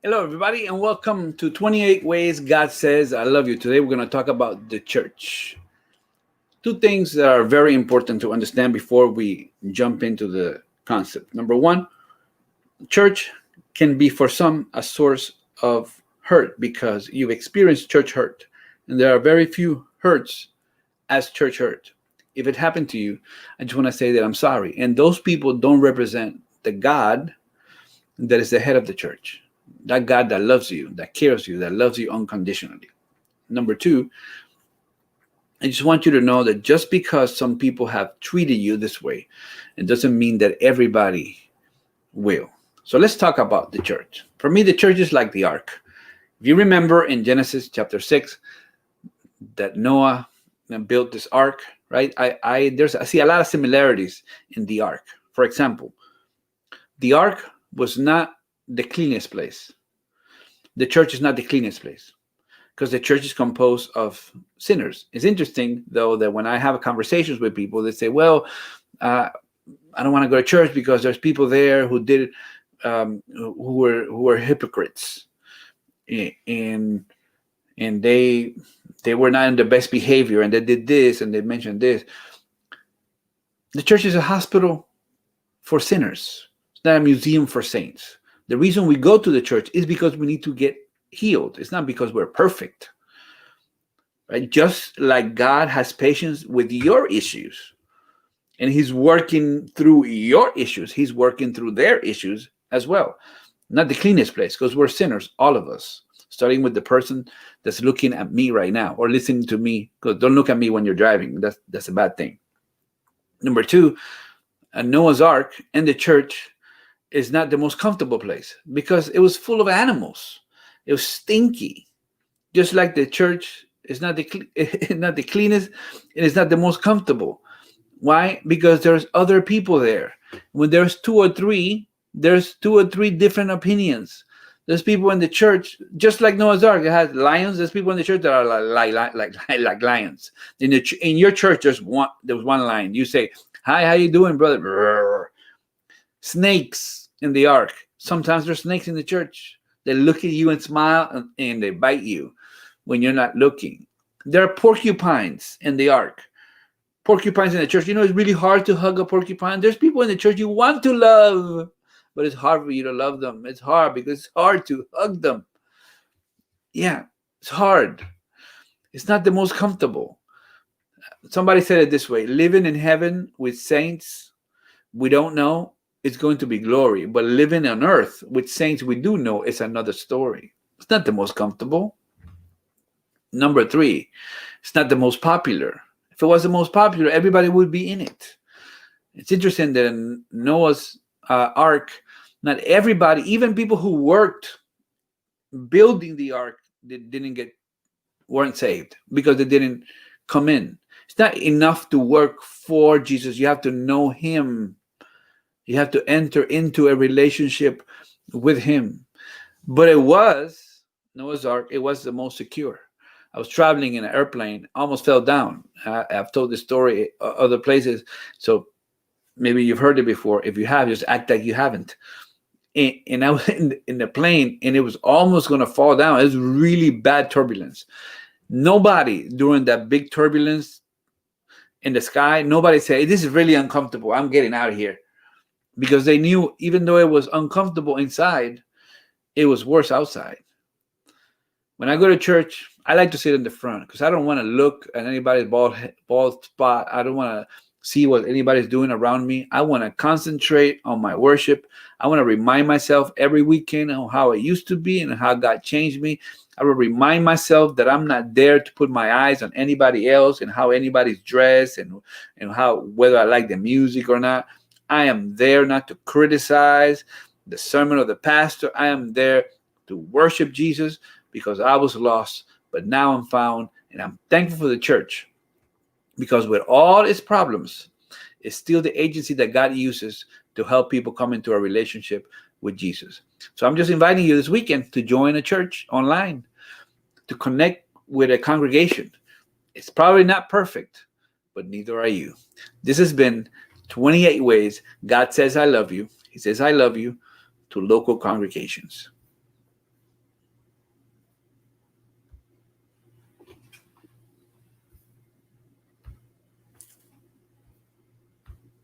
Hello, everybody, and welcome to 28 Ways God Says I Love You. Today, we're going to talk about the church. Two things that are very important to understand before we jump into the concept. Number one, church can be for some a source of hurt because you've experienced church hurt, and there are very few hurts as church hurt. If it happened to you, I just want to say that I'm sorry. And those people don't represent the God that is the head of the church. That God that loves you, that cares you, that loves you unconditionally. Number two, I just want you to know that just because some people have treated you this way, it doesn't mean that everybody will. So let's talk about the church. For me, the church is like the ark. If you remember in Genesis chapter 6, that Noah built this ark, right? I see a lot of similarities in the ark. For example, the ark was not the cleanest place. The church is not the cleanest place because the church is composed of sinners. It's interesting, though, that when I have conversations with people, they say, well, I don't want to go to church because there's people there who did who were hypocrites, and they were not in the best behavior, and they did this and they mentioned this. The church is a hospital for sinners. It's not a museum for saints. The reason we go to the church is because we need to get healed. It's not because we're perfect, right? Just like God has patience with your issues and he's working through your issues, he's working through their issues as well. Not the cleanest place because we're sinners, all of us, starting with the person that's looking at me right now or listening to me, because don't look at me when you're driving. That's a bad thing. Number two, Noah's Ark and the church is not the most comfortable place because it was full of animals. It was stinky. Just like the church is not the cleanest, and it's not the most comfortable. Why? Because there's other people there. When there's two or three different opinions. There's people in the church, just like Noah's Ark. It has lions. There's people in the church that are like lions. In your church, there's one lion. You say, "Hi, how you doing, brother?" Snakes in the ark. Sometimes there's snakes in the church. They look at you and smile and they bite you when you're not looking. There are porcupines in the ark. Porcupines in the church. You know, it's really hard to hug a porcupine. There's people in the church you want to love, but it's hard for you to love them. It's hard because it's hard to hug them. Yeah, it's hard. It's not the most comfortable. Somebody said it this way: living in heaven with saints we don't know, it's going to be glory. But living on earth with saints we do know is another story. It's not the most comfortable. Number three, it's not the most popular. If it was the most popular, everybody would be in it. It's interesting that in Noah's ark, not everybody, even people who worked building the ark, weren't saved because they didn't come in. It's not enough to work for Jesus. You have to know him. You have to enter into a relationship with him. But it was Noah's Ark. It was the most secure. I was traveling in an airplane, almost fell down. I've told this story other places, so maybe you've heard it before. If you have, just act like you haven't. And I was in the plane, and it was almost going to fall down. It was really bad turbulence. Nobody during that big turbulence in the sky, nobody said, "This is really uncomfortable. I'm getting out of here." Because they knew even though it was uncomfortable inside, it was worse outside. When I go to church, I like to sit in the front because I don't want to look at anybody's bald spot. I don't want to see what anybody's doing around me. I want to concentrate on my worship. I want to remind myself every weekend on how it used to be and how God changed me. I will remind myself that I'm not there to put my eyes on anybody else and how anybody's dressed and how whether I like the music or not. I am there not to criticize the sermon of the pastor. I am there to worship Jesus because I was lost, but now I'm found, and I'm thankful for the church because with all its problems, it's still the agency that God uses to help people come into a relationship with Jesus. So I'm just inviting you this weekend to join a church online, to connect with a congregation. It's probably not perfect, but neither are you. This has been 28 Ways God Says I Love You. He says I love you to local congregations.